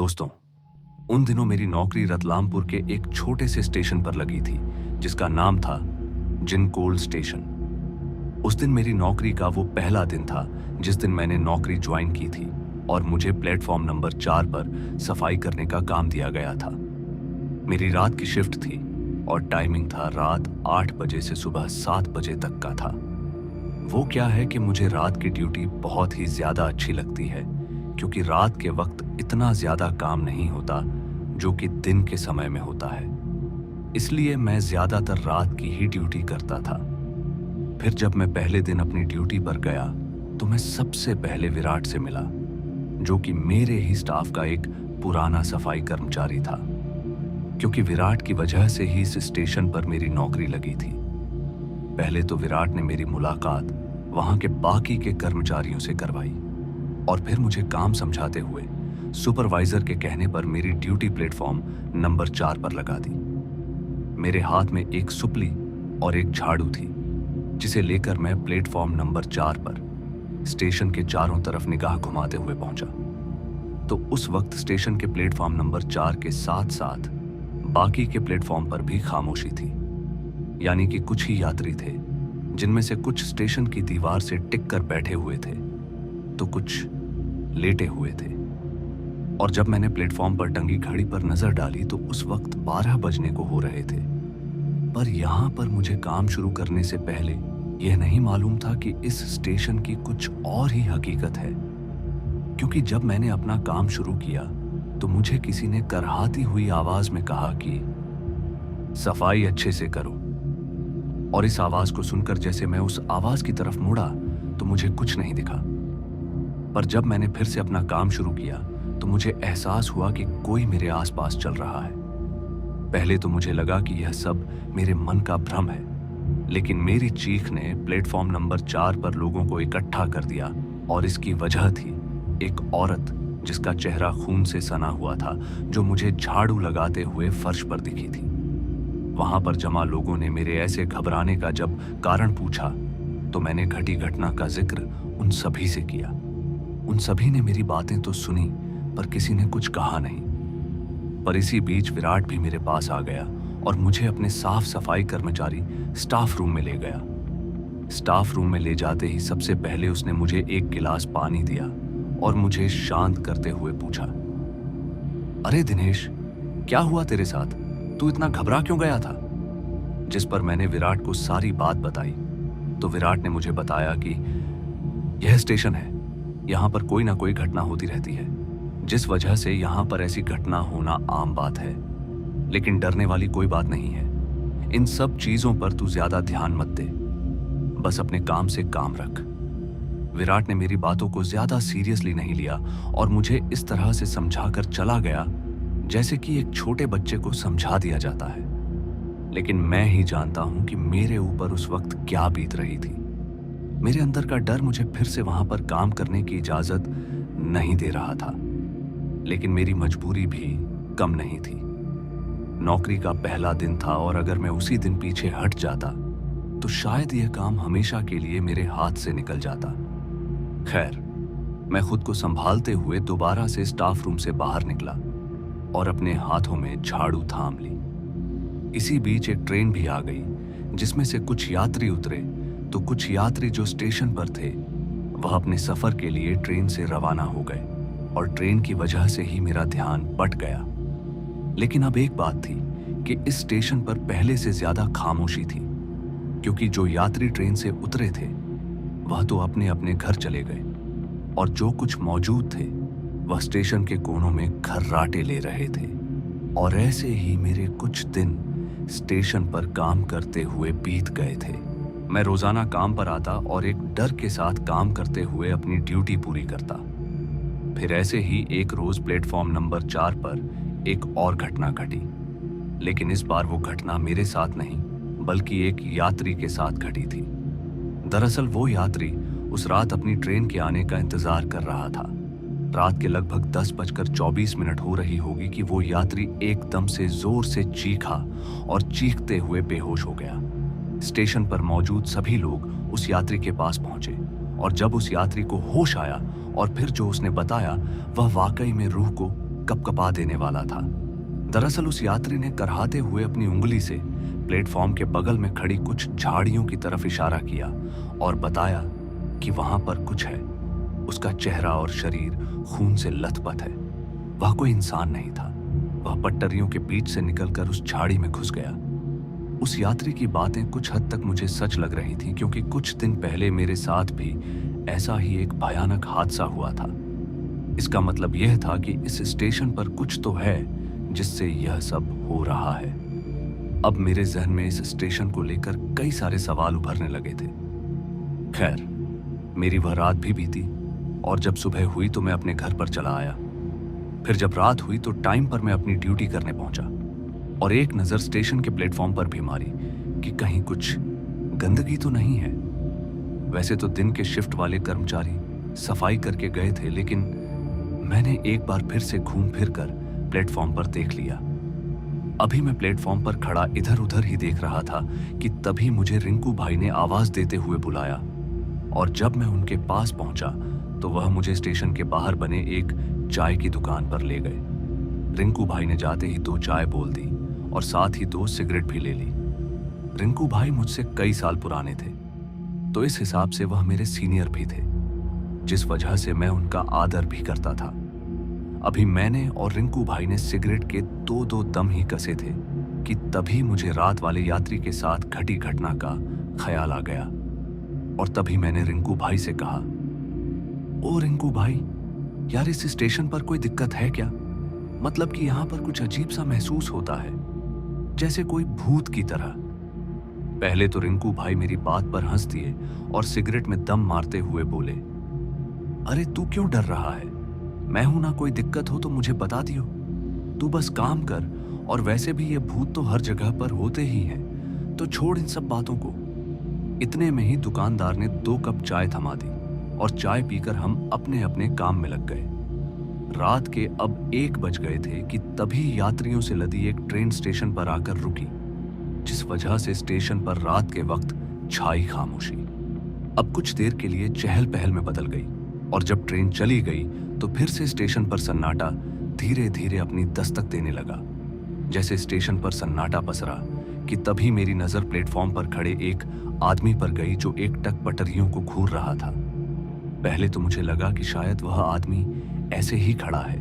दोस्तों, उन दिनों मेरी नौकरी रतलामपुर के एक छोटे से स्टेशन पर लगी थी जिसका नाम था जिनकोल स्टेशन। उस दिन मेरी नौकरी का वो पहला दिन था जिस दिन मैंने नौकरी ज्वाइन की थी और मुझे प्लेटफॉर्म नंबर 4 पर सफाई करने का काम दिया गया था। मेरी रात की शिफ्ट थी और टाइमिंग था रात 8 बजे से सुबह 7 बजे तक का था। वो क्या है कि मुझे रात की ड्यूटी बहुत ही ज्यादा अच्छी लगती है क्योंकि रात के वक्त इतना ज्यादा काम नहीं होता जो कि दिन के समय में होता है। इसलिए मैं ज्यादातर रात की ही ड्यूटी करता था। फिर जब मैं पहले दिन अपनी ड्यूटी पर गया तो मैं सबसे पहले विराट से मिला, जो कि मेरे ही स्टाफ का एक पुराना सफाई कर्मचारी था, क्योंकि विराट की वजह से ही इस स्टेशन पर मेरी नौकरी लगी थी। पहले तो विराट ने मेरी मुलाकात वहां के बाकी के कर्मचारियों से करवाई और फिर मुझे काम समझाते हुए सुपरवाइजर के कहने पर मेरी ड्यूटी प्लेटफॉर्म नंबर 4 पर लगा दी। मेरे हाथ में एक सुपली और एक झाड़ू थी जिसे लेकर मैं प्लेटफॉर्म नंबर 4 पर स्टेशन के चारों तरफ निगाह घुमाते हुए पहुंचा। तो उस वक्त स्टेशन के प्लेटफॉर्म नंबर 4 के साथ साथ बाकी के प्लेटफॉर्म पर भी खामोशी थी, यानी कि कुछ ही यात्री थे जिनमें से कुछ स्टेशन की दीवार से टिक कर बैठे हुए थे तो कुछ लेटे हुए थे। और जब मैंने प्लेटफॉर्म पर टंगी घड़ी पर नजर डाली तो उस वक्त 12 बजने को हो रहे थे। पर यहां पर मुझे काम शुरू करने से पहले यह नहीं मालूम था कि इस स्टेशन की कुछ और ही हकीकत है, क्योंकि जब मैंने अपना काम शुरू किया तो मुझे किसी ने करहाती हुई आवाज में कहा कि सफाई अच्छे से करो। और इस आवाज को सुनकर जैसे मैं उस आवाज की तरफ मुड़ा तो मुझे कुछ नहीं दिखा। पर जब मैंने फिर से अपना काम शुरू किया तो मुझे एहसास हुआ कि कोई मेरे आसपास चल रहा है। पहले तो मुझे लगा कि यह सब मेरे मन का भ्रम है, लेकिन मेरी चीख ने प्लेटफॉर्म नंबर 4 पर लोगों को इकट्ठा कर दिया और इसकी वजह थी एक औरत जिसका चेहरा खून से सना हुआ था, जो मुझे झाड़ू लगाते हुए फर्श पर दिखी थी। वहां पर जमा लोगों ने मेरे ऐसे घबराने का जब कारण पूछा तो मैंने घटी घटना का जिक्र उन सभी से किया। उन सभी ने मेरी बातें तो सुनी पर किसी ने कुछ कहा नहीं। पर इसी बीच विराट भी मेरे पास आ गया और मुझे अपने साफ सफाई कर्मचारी स्टाफ रूम में ले गया। स्टाफ रूम में ले जाते ही सबसे पहले उसने मुझे एक गिलास पानी दिया और मुझे शांत करते हुए पूछा, अरे दिनेश, क्या हुआ तेरे साथ? तू इतना घबरा क्यों गया था? जिस पर मैंने विराट को सारी बात बताई तो विराट ने मुझे बताया कि यह स्टेशन है, यहाँ पर कोई ना कोई घटना होती रहती है, जिस वजह से यहाँ पर ऐसी घटना होना आम बात है। लेकिन डरने वाली कोई बात नहीं है। इन सब चीजों पर तू ज्यादा ध्यान मत दे, बस अपने काम से काम रख। विराट ने मेरी बातों को ज्यादा सीरियसली नहीं लिया और मुझे इस तरह से समझाकर चला गया जैसे कि एक छोटे बच्चे को समझा दिया जाता है। लेकिन मैं ही जानता हूं कि मेरे ऊपर उस वक्त क्या बीत रही थी। मेरे अंदर का डर मुझे फिर से वहां पर काम करने की इजाजत नहीं दे रहा था, लेकिन मेरी मजबूरी भी कम नहीं थी। नौकरी का पहला दिन था और अगर मैं उसी दिन पीछे हट जाता तो शायद यह काम हमेशा के लिए मेरे हाथ से निकल जाता। खैर, मैं खुद को संभालते हुए दोबारा से स्टाफ रूम से बाहर निकला और अपने हाथों में झाड़ू थाम ली। इसी बीच एक ट्रेन भी आ गई जिसमें से कुछ यात्री उतरे तो कुछ यात्री जो स्टेशन पर थे वह अपने सफर के लिए ट्रेन से रवाना हो गए और ट्रेन की वजह से ही मेरा ध्यान बट गया। लेकिन अब एक बात थी कि इस स्टेशन पर पहले से ज्यादा खामोशी थी, क्योंकि जो यात्री ट्रेन से उतरे थे वह तो अपने अपने घर चले गए और जो कुछ मौजूद थे वह स्टेशन के कोनों में खर्राटे ले रहे थे। और ऐसे ही मेरे कुछ दिन स्टेशन पर काम करते हुए बीत गए थे। मैं रोजाना काम पर आता और एक डर के साथ काम करते हुए अपनी ड्यूटी पूरी करता। फिर ऐसे ही एक रोज प्लेटफॉर्म नंबर 4 पर एक और घटना घटी, लेकिन इस बार वो घटना मेरे साथ नहीं बल्कि एक यात्री के साथ घटी थी। दरअसल वो यात्री उस रात अपनी ट्रेन के आने का इंतजार कर रहा था। रात के लगभग 10:24 हो रही होगी कि वो यात्री एकदम से जोर से चीखा और चीखते हुए बेहोश हो गया। स्टेशन पर मौजूद सभी लोग उस यात्री के पास पहुंचे और जब उस यात्री को होश आया और फिर जो उसने बताया वह वाकई में रूह को कपकपा देने वाला था। दरअसल उस यात्री ने करहाते हुए अपनी उंगली से प्लेटफॉर्म के बगल में खड़ी कुछ झाड़ियों की तरफ इशारा किया और बताया कि वहां पर कुछ है। उसका चेहरा और शरीर खून से लथपथ है। वह कोई इंसान नहीं था। वह पटरियों के बीच से निकलकर उस झाड़ी में घुस गया। उस यात्री की बातें कुछ हद तक मुझे सच लग रही थी, क्योंकि कुछ दिन पहले मेरे साथ भी ऐसा ही एक भयानक हादसा हुआ था। इसका मतलब यह था कि इस स्टेशन पर कुछ तो है जिससे यह सब हो रहा है। अब मेरे जहन में इस स्टेशन को लेकर कई सारे सवाल उभरने लगे थे। खैर, मेरी वह रात भी बीती और जब सुबह हुई तो मैं अपने घर पर चला आया। फिर जब रात हुई तो टाइम पर मैं अपनी ड्यूटी करने पहुंचा और एक नज़र स्टेशन के प्लेटफॉर्म पर भी मारी कि कहीं कुछ गंदगी तो नहीं है। वैसे तो दिन के शिफ्ट वाले कर्मचारी सफाई करके गए थे, लेकिन मैंने एक बार फिर से घूम फिर कर प्लेटफॉर्म पर देख लिया। अभी मैं प्लेटफॉर्म पर खड़ा इधर उधर ही देख रहा था कि तभी मुझे रिंकू भाई ने आवाज देते हुए बुलाया और जब मैं उनके पास पहुंचा तो वह मुझे स्टेशन के बाहर बने एक चाय की दुकान पर ले गए। रिंकू भाई ने जाते ही 2 चाय बोल दी और साथ ही 2 सिगरेट भी ले ली। रिंकू भाई मुझसे कई साल पुराने थे, तो इस हिसाब से वह मेरे सीनियर भी थे, जिस वजह से मैं उनका आदर भी करता था। अभी मैंने और रिंकू भाई ने सिगरेट के 2-2 दम ही कसे थे कि तभी मुझे रात वाले यात्री के साथ घटी घटना का ख्याल आ गया और तभी मैंने रिंकू भाई से कहा, ओ रिंकू भाई, यार इस स्टेशन पर कोई दिक्कत है क्या? मतलब कि यहाँ पर कुछ अजीब सा महसूस होता है, जैसे कोई भूत की तरह। पहले तो रिंकू भाई मेरी बात पर हंस दिए और सिगरेट में दम मारते हुए बोले, अरे तू क्यों डर रहा है? मैं हूं ना, कोई दिक्कत हो तो मुझे बता दियो। तू बस काम कर, और वैसे भी ये भूत तो हर जगह पर होते ही हैं, तो छोड़ इन सब बातों को। इतने में ही दुकानदार ने 2 कप चाय थमा दी और चाय पीकर हम अपने अपने काम में लग गए। रात के अब 1 बज गए थे कि तभी यात्रियों से लदी एक ट्रेन स्टेशन पर आकर रुकी, जिस वजह से स्टेशन पर रात के वक्त छाई खामोशी अब कुछ देर के लिए चहल पहल में बदल गई और जब ट्रेन चली गई तो फिर से स्टेशन पर सन्नाटा धीरे धीरे अपनी दस्तक देने लगा। जैसे स्टेशन पर सन्नाटा पसरा कि तभी मेरी नजर प्लेटफॉर्म पर खड़े एक आदमी पर गई जो एकटक पटरियों को घूर रहा था। पहले तो मुझे लगा कि शायद वह आदमी ऐसे ही खड़ा है,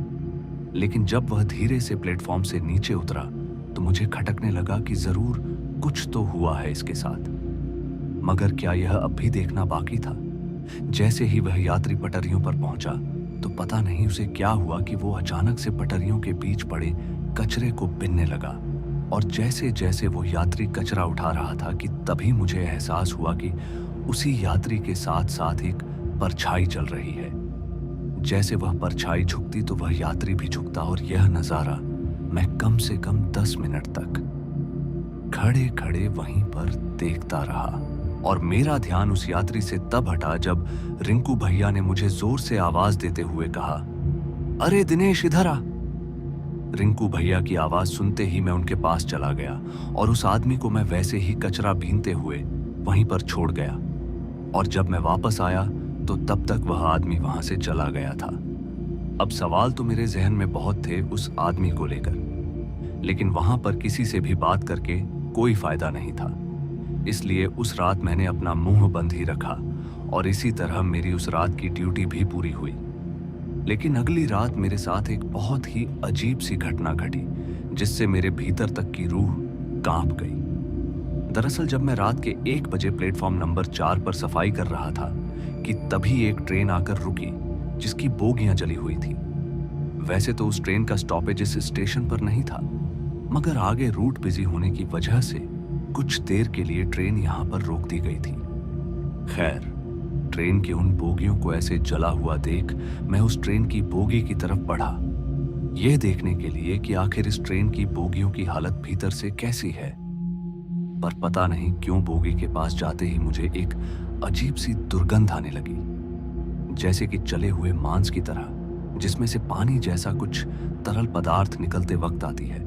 लेकिन जब वह धीरे से प्लेटफॉर्म से नीचे उतरा तो मुझे खटकने लगा कि जरूर कुछ तो हुआ है इसके साथ। मगर क्या यह अब भी देखना बाकी था? जैसे ही वह यात्री पटरियों पर पहुंचा तो पता नहीं उसे क्या हुआ कि वो अचानक से पटरियों के बीच पड़े कचरे को बिनने लगा और जैसे जैसे वो यात्री कचरा उठा रहा था कि तभी मुझे एहसास हुआ कि उसी यात्री के साथ साथ एक परछाई चल रही है। जैसे वह परछाई झुकती तो वह यात्री भी झुकता और यह नजारा मैं कम से कम 10 मिनट तक खड़े खड़े वहीं पर देखता रहा और मेरा ध्यान उस यात्री से तब हटा जब रिंकू भैया ने मुझे जोर से आवाज देते हुए कहा, अरे दिनेश इधर आ। रिंकू भैया की आवाज सुनते ही मैं उनके पास चला गया और उस आदमी को मैं वैसे ही कचरा बीनते हुए वहीं पर छोड़ गया और जब मैं वापस आया तो तब तक वह आदमी वहां से चला गया था। अब सवाल तो मेरे जहन में बहुत थे उस आदमी को लेकर, लेकिन वहां पर किसी से भी बात करके कोई फायदा नहीं था। इसलिए उस रात मैंने अपना मुंह बंद ही रखा और इसी तरह मेरी उस रात की ड्यूटी भी पूरी हुई। लेकिन अगली रात मेरे साथ एक बहुत ही अजीब सी घटना घटी जिससे मेरे भीतर तक की रूह कांप गई। दरअसल जब मैं रात के 1 बजे प्लेटफॉर्म नंबर 4 पर सफाई कर रहा था कि तभी एक ट्रेन आकर रुकी जिसकी बोगियां जली हुई थी। वैसे तो उस ट्रेन का स्टॉपेज इस स्टेशन पर नहीं था, मगर आगे रूट बिजी होने की वजह से कुछ देर के लिए ट्रेन यहां पर रोक दी गई थी। खैर, ट्रेन के उन बोगियों को ऐसे जला हुआ देख मैं उस ट्रेन की बोगी की तरफ बढ़ा, यह देखने के लिए कि आखिर इस ट्रेन की बोगियों की हालत भीतर से कैसी है। पर पता नहीं क्यों बोगी के पास जाते ही मुझे एक अजीब सी दुर्गंध आने लगी, जैसे कि जले हुए मांस की तरह, जिसमें से पानी जैसा कुछ तरल पदार्थ निकलते वक्त आती है,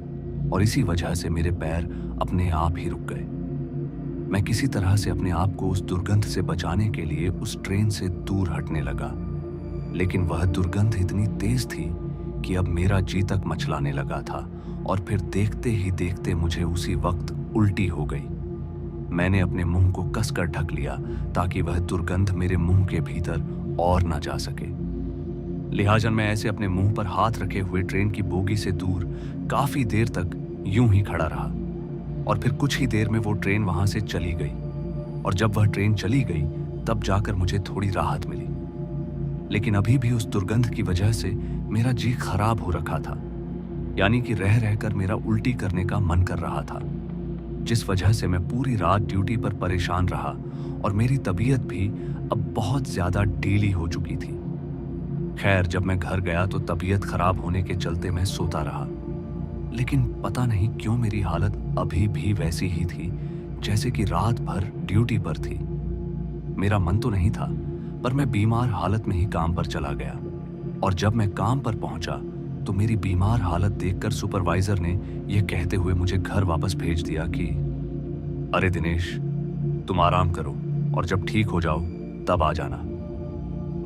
और इसी वजह से मेरे पैर अपने आप ही रुक गए। मैं किसी तरह से अपने आप को उस दुर्गंध से बचाने के लिए उस ट्रेन से दूर हटने लगा, लेकिन वह दुर्गंध इतनी तेज थी कि अब मेरा जी तक मचलाने लगा था और फिर देखते ही देखते मुझे उसी वक्त उल्टी हो गई। मैंने अपने मुंह को कसकर ढक लिया ताकि वह दुर्गंध मेरे मुंह के भीतर और ना जा सके। लिहाजन मैं ऐसे अपने मुंह पर हाथ रखे हुए ट्रेन की बोगी से दूर काफी देर तक यूं ही खड़ा रहा और फिर कुछ ही देर में वो ट्रेन वहां से चली गई और जब वह ट्रेन चली गई तब जाकर मुझे थोड़ी राहत मिली। लेकिन अभी भी उस दुर्गंध की वजह से मेरा जी खराब हो रखा था, यानी कि रह रहकर मेरा उल्टी करने का मन कर रहा था, जिस वजह से मैं पूरी रात ड्यूटी पर परेशान रहा और मेरी तबीयत भी अब बहुत ज्यादा ढीली हो चुकी थी। खैर, जब मैं घर गया तो तबीयत खराब होने के चलते मैं सोता रहा, लेकिन पता नहीं क्यों मेरी हालत अभी भी वैसी ही थी जैसे कि रात भर ड्यूटी पर थी। मेरा मन तो नहीं था, पर मैं बीमार हालत में ही काम पर चला गया और जब मैं काम पर पहुंचा तो मेरी बीमार हालत देखकर सुपरवाइजर ने यह कहते हुए मुझे घर वापस भेज दिया कि अरे दिनेश, तुम आराम करो और जब ठीक हो जाओ तब आ जाना।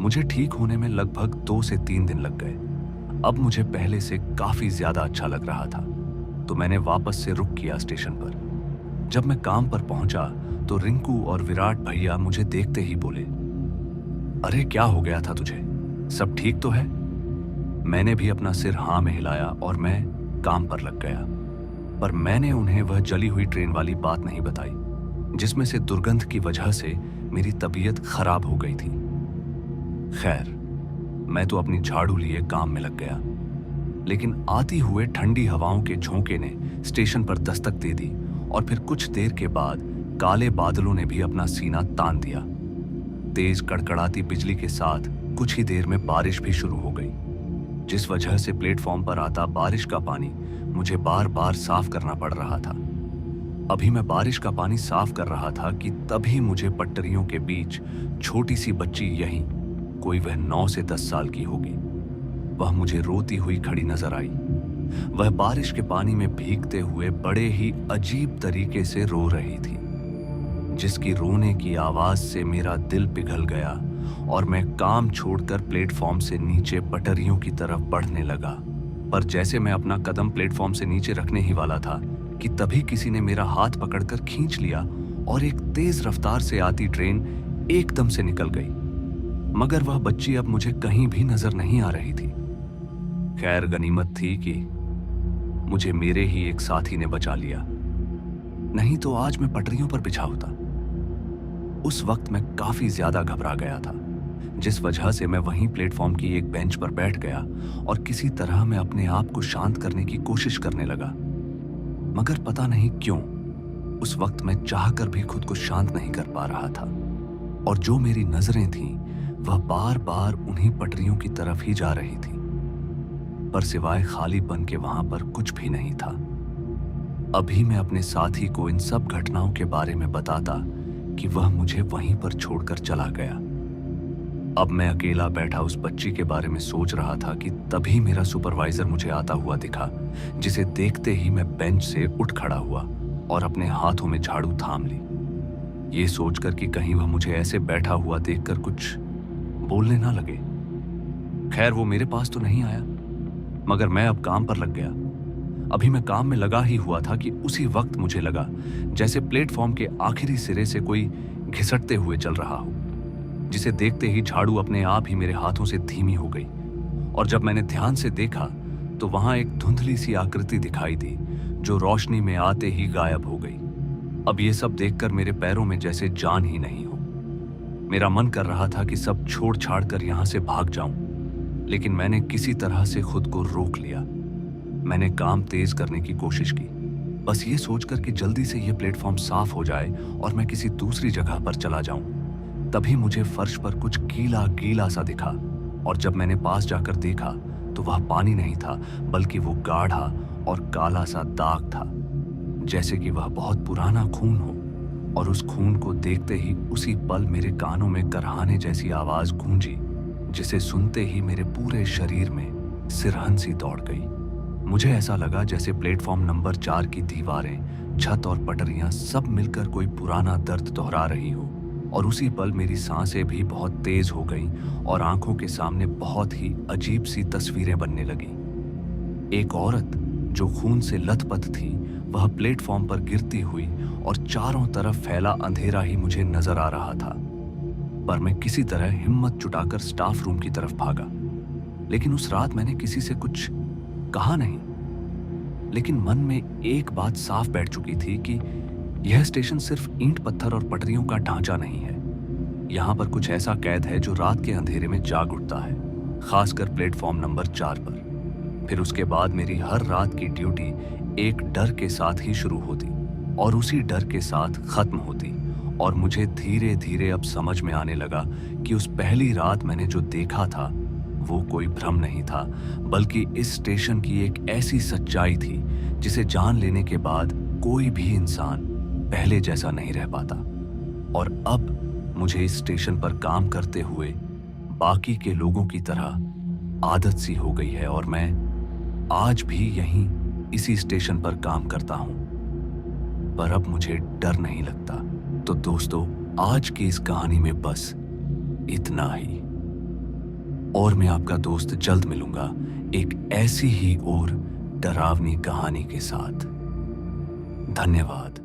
मुझे ठीक होने में लगभग 2 से 3 दिन लग गए। अब मुझे पहले से काफी ज्यादा अच्छा लग रहा था, तो मैंने वापस से रुक किया स्टेशन पर। जब मैं काम पर पहुंचा तो रिंकू और विराट भैया मुझे देखते ही बोले, अरे क्या हो गया था तुझे, सब ठीक तो है? मैंने भी अपना सिर हाँ में हिलाया और मैं काम पर लग गया, पर मैंने उन्हें वह जली हुई ट्रेन वाली बात नहीं बताई जिसमें से दुर्गंध की वजह से मेरी तबीयत खराब हो गई थी। खैर, मैं तो अपनी झाड़ू लिए काम में लग गया, लेकिन आती हुए ठंडी हवाओं के झोंके ने स्टेशन पर दस्तक दे दी और फिर कुछ देर के बाद काले बादलों ने भी अपना सीना तान दिया। तेज कड़कड़ाती बिजली के साथ कुछ ही देर में बारिश भी शुरू हो गई, जिस वजह से प्लेटफॉर्म पर आता बारिश का पानी मुझे बार बार साफ करना पड़ रहा था। अभी मैं बारिश का पानी साफ कर रहा था कि तभी मुझे पटरियों के बीच छोटी सी बच्ची, यहीं कोई वह 9 से 10 साल की होगी, वह मुझे रोती हुई खड़ी नजर आई। वह बारिश के पानी में भीगते हुए बड़े ही अजीब तरीके से रो रही थी, जिसकी रोने की आवाज से मेरा दिल पिघल गया और मैं काम छोड़कर प्लेटफॉर्म से नीचे पटरियों की तरफ बढ़ने लगा। पर जैसे मैं अपना कदम प्लेटफॉर्म से नीचे रखने ही वाला था कि तभी किसी ने मेरा हाथ पकड़कर खींच लिया और एक तेज रफ्तार से आती ट्रेन एकदम से निकल गई, मगर वह बच्ची अब मुझे कहीं भी नजर नहीं आ रही थी। खैर, गनीमत थी कि मुझे मेरे ही एक साथी ने बचा लिया, नहीं तो आज मैं पटरियों पर बिछा होता। उस वक्त मैं काफी ज्यादा घबरा गया था, जिस वजह से मैं वहीं प्लेटफॉर्म की एक बेंच पर बैठ गया और किसी तरह मैं अपने आप को शांत करने की कोशिश करने लगा, मगर पता नहीं क्यों उस वक्त मैं चाहकर भी खुद को शांत नहीं कर पा रहा था और जो मेरी नजरें थीं वह बार बार उन्हीं पटरियों की तरफ ही जा रही थी, पर सिवाय खालीपन के वहां पर कुछ भी नहीं था। अभी मैं अपने साथी को इन सब घटनाओं के बारे में बताता कि वह मुझे वहीं पर छोड़कर चला गया। अब मैं अकेला बैठा उस बच्ची के बारे में सोच रहा था कि तभी मेरा सुपरवाइजर मुझे आता हुआ दिखा, जिसे देखते ही मैं बेंच से उठ खड़ा हुआ और अपने हाथों में झाड़ू थाम ली, ये सोचकर कि कहीं वह मुझे ऐसे बैठा हुआ देखकर कुछ बोलने ना लगे। खैर, वो मेरे पास तो नहीं आया, मगर मैं अब काम पर लग गया। अभी मैं काम में लगा ही हुआ था कि उसी वक्त मुझे लगा जैसे प्लेटफॉर्म के आखिरी सिरे से कोई घिसटते हुए चल रहा हो, जिसे देखते ही झाड़ू अपने आप ही मेरे हाथों से धीमी हो गई और जब मैंने ध्यान से देखा तो वहां एक धुंधली सी आकृति दिखाई दी जो रोशनी में आते ही गायब हो गई। अब ये सब देखकर मेरे पैरों में जैसे जान ही नहीं हो। मेरा मन कर रहा था कि सब छोड़ छाड़ कर यहां से भाग जाऊं, लेकिन मैंने किसी तरह से खुद को रोक लिया। मैंने काम तेज करने की कोशिश की, बस ये सोचकर कि जल्दी से ये प्लेटफॉर्म साफ हो जाए और मैं किसी दूसरी जगह पर चला जाऊं। तभी मुझे फर्श पर कुछ गीला गीला सा दिखा और जब मैंने पास जाकर देखा तो वह पानी नहीं था, बल्कि वो गाढ़ा और काला सा दाग था, जैसे कि वह बहुत पुराना खून हो। और उस खून को देखते ही उसी पल मेरे कानों में करहाने जैसी आवाज गूंजी, जिसे सुनते ही मेरे पूरे शरीर में सिरहन सी दौड़ गई। मुझे ऐसा लगा जैसे प्लेटफॉर्म नंबर 4 की दीवारें, छत और पटरियां सब मिलकर कोई पुराना दर्द दोहरा रही हो। और उसी पल मेरी सांसें भी बहुत तेज हो गईं और आंखों के सामने बहुत ही अजीब सी तस्वीरें बनने लगीं। एक औरत जो खून से लथपथ थी, वह प्लेटफॉर्म पर गिरती हुई और चारों तरफ फैला अंधेरा ही मुझे नजर आ रहा था। पर मैं किसी तरह हिम्मत जुटाकर स्टाफ रूम की तरफ भागा। लेकिन उस रात मैंने किसी से कुछ कहा नहीं। लेकिन मन में एक बात साफ बैठ चुकी थी कि यह स्टेशन सिर्फ ईंट पत्थर और पटरियों का ढांचा नहीं है। यहाँ पर कुछ ऐसा कैद है जो रात के अंधेरे में जाग उठता है, खासकर प्लेटफॉर्म नंबर 4 पर। फिर उसके बाद मेरी हर रात की ड्यूटी एक डर के साथ ही शुरू होती और उसी डर के साथ खत्म होती। और मुझे धीरे धीरे अब समझ में आने लगा कि उस पहली रात मैंने जो देखा था वो कोई भ्रम नहीं था, बल्कि इस स्टेशन की एक ऐसी सच्चाई थी जिसे जान लेने के बाद कोई भी इंसान पहले जैसा नहीं रह पाता। और अब मुझे इस स्टेशन पर काम करते हुए बाकी के लोगों की तरह आदत सी हो गई है और मैं आज भी यहीं इसी स्टेशन पर काम करता हूं। पर अब मुझे डर नहीं लगता। तो दोस्तों, आज की इस कहानी में बस इतना ही। और मैं आपका दोस्त जल्द मिलूंगा एक ऐसी ही और डरावनी कहानी के साथ। धन्यवाद।